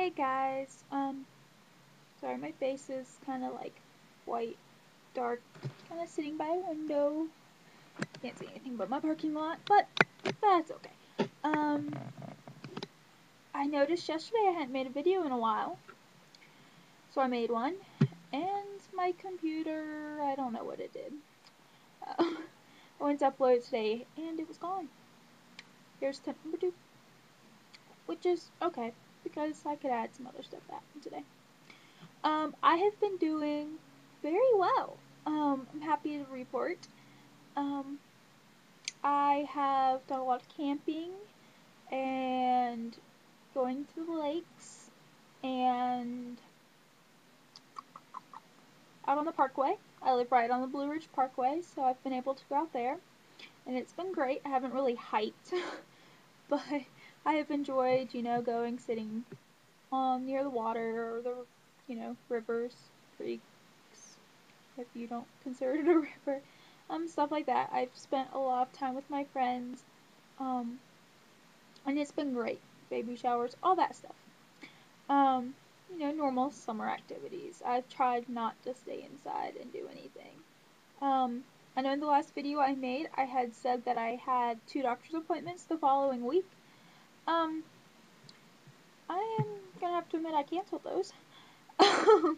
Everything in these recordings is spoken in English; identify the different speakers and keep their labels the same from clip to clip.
Speaker 1: Hey guys, sorry my face is kind of like white, dark, kind of sitting by a window. Can't see anything but my parking lot, but that's okay. I noticed yesterday I hadn't made a video in a while, so I made one, and my computer, I don't know what it did. I went to upload it today, and it was gone. Here's tip number 2, which is okay, because I could add some other stuff that happened today. I have been doing very well. I'm happy to report. I have done a lot of camping and going to the lakes and out on the parkway. I live right on the Blue Ridge Parkway, so I've been able to go out there, and it's been great. I haven't really hiked, but I have enjoyed, going, sitting near the water or the, rivers, creeks, if you don't consider it a river, stuff like that. I've spent a lot of time with my friends, and it's been great. Baby showers, all that stuff. Normal summer activities. I've tried not to stay inside and do anything. I know in the last video I made, I had said that I had 2 doctor's appointments the following week. I am gonna have to admit I canceled those. Not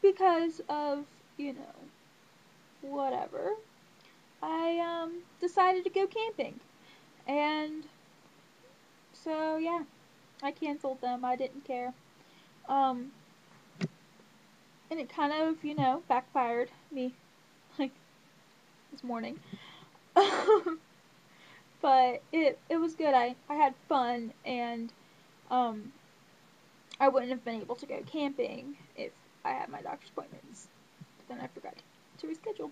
Speaker 1: because of, whatever. I decided to go camping, and so yeah, I canceled them. I didn't care. And it kind of, backfired me, like, this morning. But it was good. I had fun, and I wouldn't have been able to go camping if I had my doctor's appointments. But then I forgot to reschedule.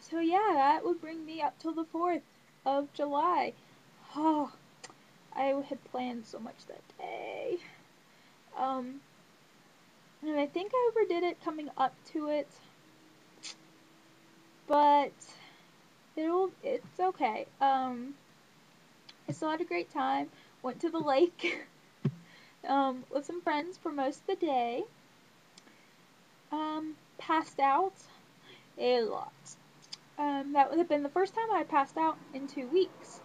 Speaker 1: So yeah, that would bring me up till the 4th of July. Oh, I had planned so much that day. And I think I overdid it coming up to it, but it's okay. I still had a great time. Went to the lake, with some friends for most of the day. Passed out a lot. That would have been the first time I passed out in 2 weeks.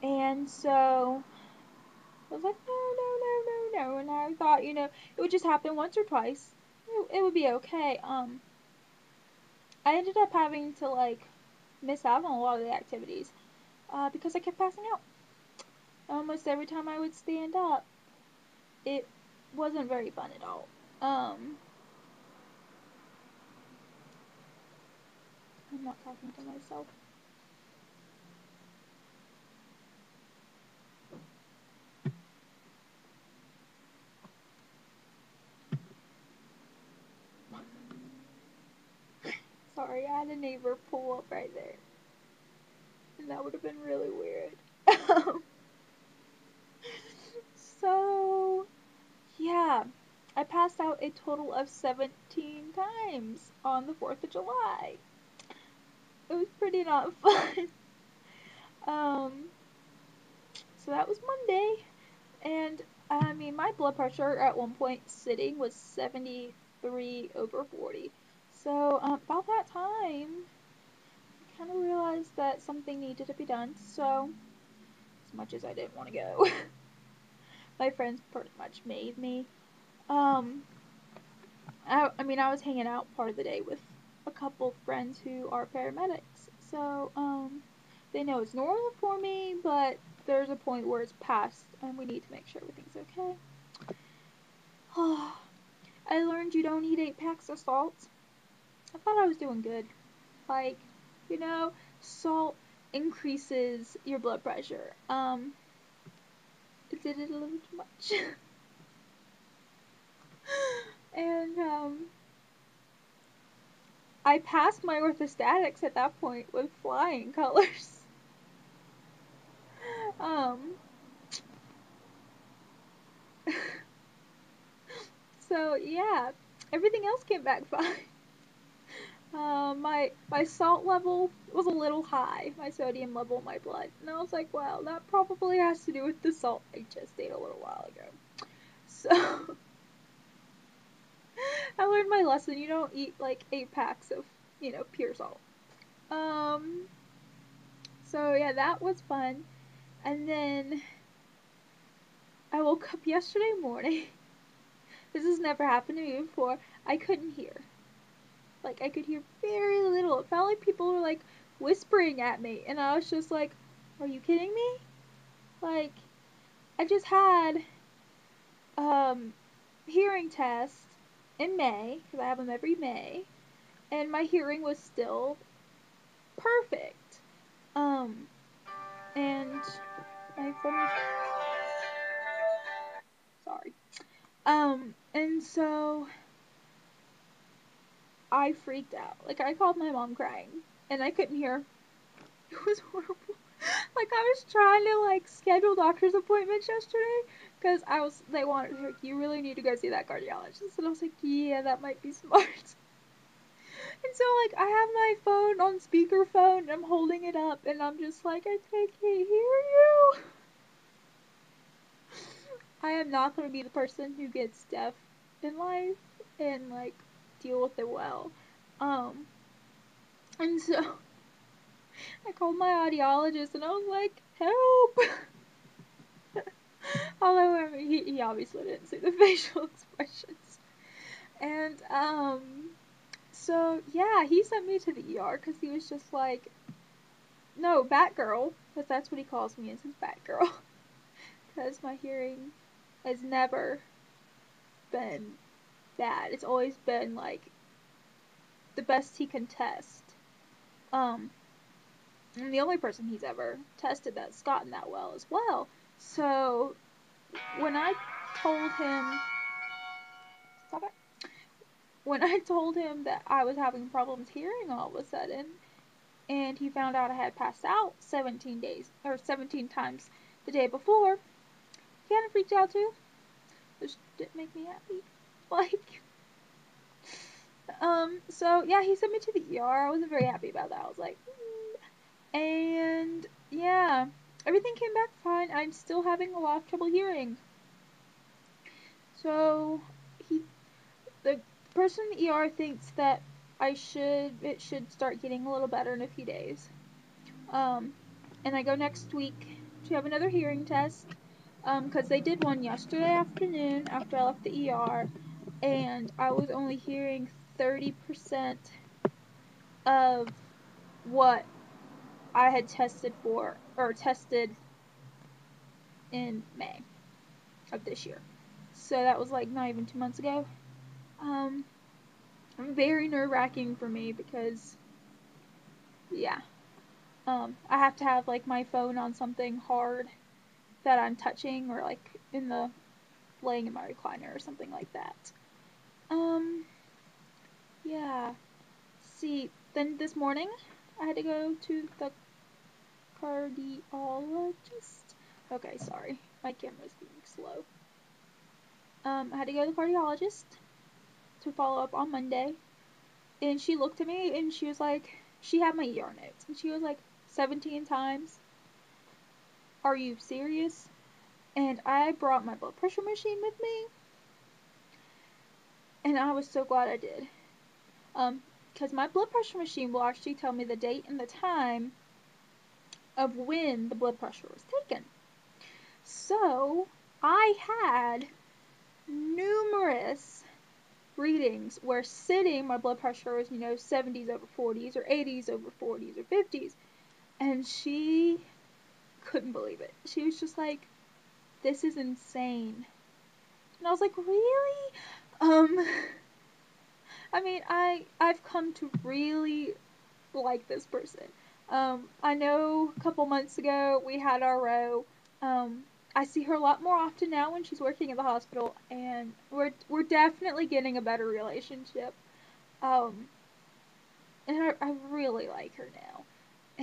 Speaker 1: And so I was like, no. And I thought, it would just happen once or twice. It would be okay. I ended up having to, miss out on a lot of the activities, because I kept passing out. Almost every time I would stand up, it wasn't very fun at all. I'm not talking to myself. Sorry, I had a neighbor pull up right there. And that would have been really weird. So, yeah. I passed out a total of 17 times on the 4th of July. It was pretty not fun. So that was Monday. And, my blood pressure at one point sitting was 73/40. So, about that time, I kind of realized that something needed to be done. So, as much as I didn't want to go, my friends pretty much made me. I was hanging out part of the day with a couple friends who are paramedics. So, they know it's normal for me, but there's a point where it's past, and we need to make sure everything's okay. I learned you don't eat 8 packs of salt. I thought I was doing good. Salt increases your blood pressure. It did it a little too much. And, I passed my orthostatics at that point with flying colors. So yeah, everything else came back fine. My salt level was a little high, my sodium level in my blood, and I was like, wow, that probably has to do with the salt I just ate a little while ago. So I learned my lesson. You don't eat like 8 packs of, pure salt. Um, so yeah, that was fun. And then I woke up yesterday morning. This has never happened to me before. I couldn't hear. Like, I could hear very little. It felt like people were like whispering at me, and I was just like, are you kidding me? Like, I just had um hearing tests in May, because I have them every May, and my hearing was still perfect. Um, and my phone, sorry. And so I freaked out. Like, I called my mom crying, and I couldn't hear. It was horrible. Like, I was trying to like schedule doctor's appointments yesterday because they wanted, like, you really need to go see that cardiologist, and I was like, yeah, that might be smart. And so, like, I have my phone on speakerphone, and I'm holding it up, and I'm just like, I can't hear you. I am not going to be the person who gets deaf in life and, like, deal with it well. And so I called my audiologist, and I was like, help. Although, I mean, he obviously didn't see the facial expressions. And, so, yeah, he sent me to the ER because he was just like, no, Batgirl, because that's what he calls me, is his Batgirl. Because my hearing has never been bad. It's always been, like, the best he can test. And the only person he's ever tested that's gotten that well as well. So, when I told him, stop it. When I told him that I was having problems hearing all of a sudden, and he found out I had passed out 17 times the day before, he kind of freaked out too, which didn't make me happy. Like, so yeah, he sent me to the ER. I wasn't very happy about that. I was like, and yeah, everything came back fine. I'm still having a lot of trouble hearing. So the person in the ER thinks that it should start getting a little better in a few days. And I go next week to have another hearing test, because they did one yesterday afternoon after I left the ER, and I was only hearing 30% of what I had tested in May of this year. So that was like not even 2 months ago. Very nerve-wracking for me because, yeah, I have to have like my phone on something hard that I'm touching, or like laying in my recliner or something like that. Yeah. See, then this morning I had to go to the cardiologist. Okay, sorry, my camera's being slow. I had to go to the cardiologist to follow up on Monday, and she looked at me and she was like, she had my ER notes, and she was like, 17 times? Are you serious? And I brought my blood pressure machine with me, and I was so glad I did. Because my blood pressure machine will actually tell me the date and the time of when the blood pressure was taken. So, I had numerous readings where sitting my blood pressure was, 70s over 40s, or 80s over 40s, or 50s. And she couldn't believe it. She was just like, this is insane. And I was like, really? I mean, I've come to really like this person. I know a couple months ago we had our row. I see her a lot more often now when she's working at the hospital, and we're definitely getting a better relationship. Um, and I really like her now.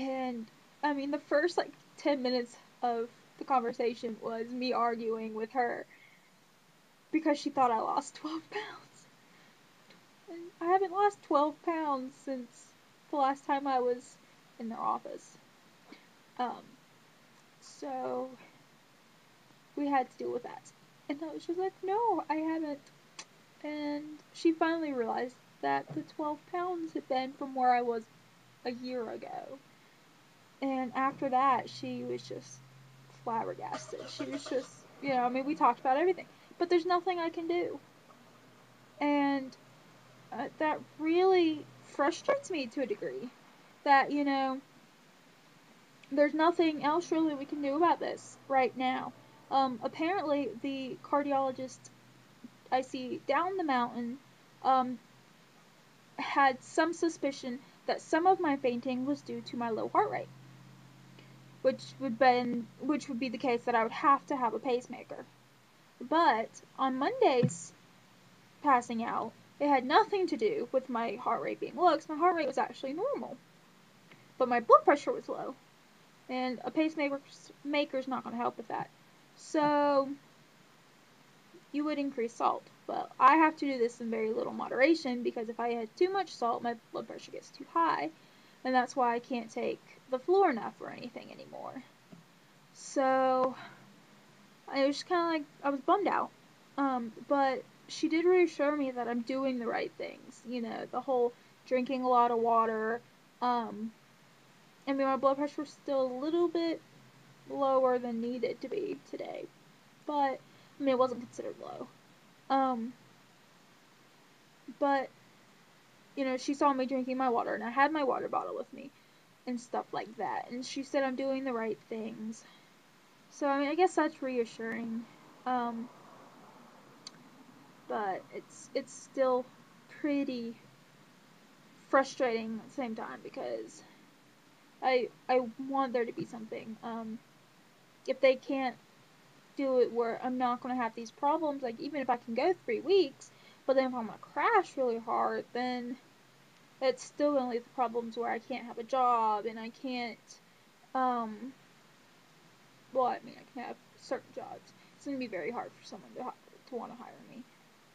Speaker 1: And I mean, the first like 10 minutes of the conversation was me arguing with her because she thought I lost 12 pounds. And I haven't lost 12 pounds since the last time I was in their office. Um, so we had to deal with that. And I was just like, no, I haven't. And she finally realized that the 12 pounds had been from where I was a year ago. And after that, she was just flabbergasted. She was just, I mean, we talked about everything. But there's nothing I can do. And that really frustrates me to a degree. That, there's nothing else really we can do about this right now. Apparently, the cardiologist I see down the mountain had some suspicion that some of my fainting was due to my low heart rate, which would be the case that I would have to have a pacemaker. But on Monday's passing out, it had nothing to do with my heart rate being low, because my heart rate was actually normal, but my blood pressure was low, and a pacemaker's not going to help with that. So you would increase salt. But I have to do this in very little moderation, because if I add too much salt, my blood pressure gets too high, and that's why I can't take the Florinef or anything anymore. So I was kind of like, I was bummed out. But she did reassure me that I'm doing the right things. The whole drinking a lot of water. I mean, my blood pressure was still a little bit lower than needed to be today, but I mean, it wasn't considered low. But she saw me drinking my water, and I had my water bottle with me and stuff like that, and she said I'm doing the right things. So I mean, I guess that's reassuring. But it's still pretty frustrating at the same time, because I want there to be something. If they can't do it where I'm not going to have these problems, like even if I can go 3 weeks, but then if I'm going to crash really hard, then it's still going to lead to problems where I can't have a job, and I can't, well, I mean, I can have certain jobs. It's going to be very hard for someone to want to hire me.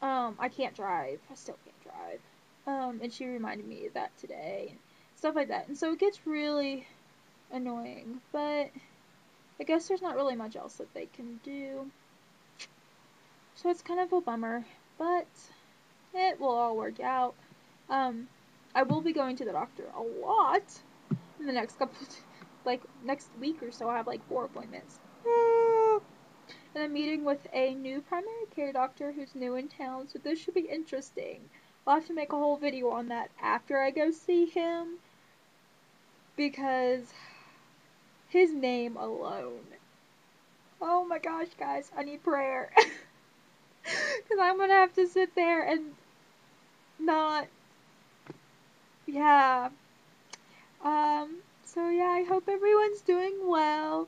Speaker 1: I can't drive. I still can't drive. And she reminded me of that today, and stuff like that. And so it gets really annoying, but I guess there's not really much else that they can do. So it's kind of a bummer, but it will all work out. I will be going to the doctor a lot in the next next week or so. I have like 4 appointments. And I'm meeting with a new primary care doctor who's new in town, so this should be interesting. I'll have to make a whole video on that after I go see him, because his name alone. Oh my gosh, guys, I need prayer. Because I'm going to have to sit there and not, yeah. So yeah, I hope everyone's doing well.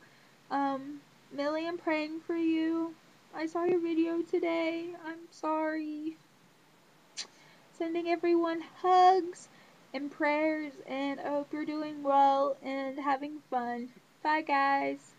Speaker 1: Millie, I'm praying for you. I saw your video today. I'm sorry. Sending everyone hugs and prayers, and I hope you're doing well and having fun. Bye, guys.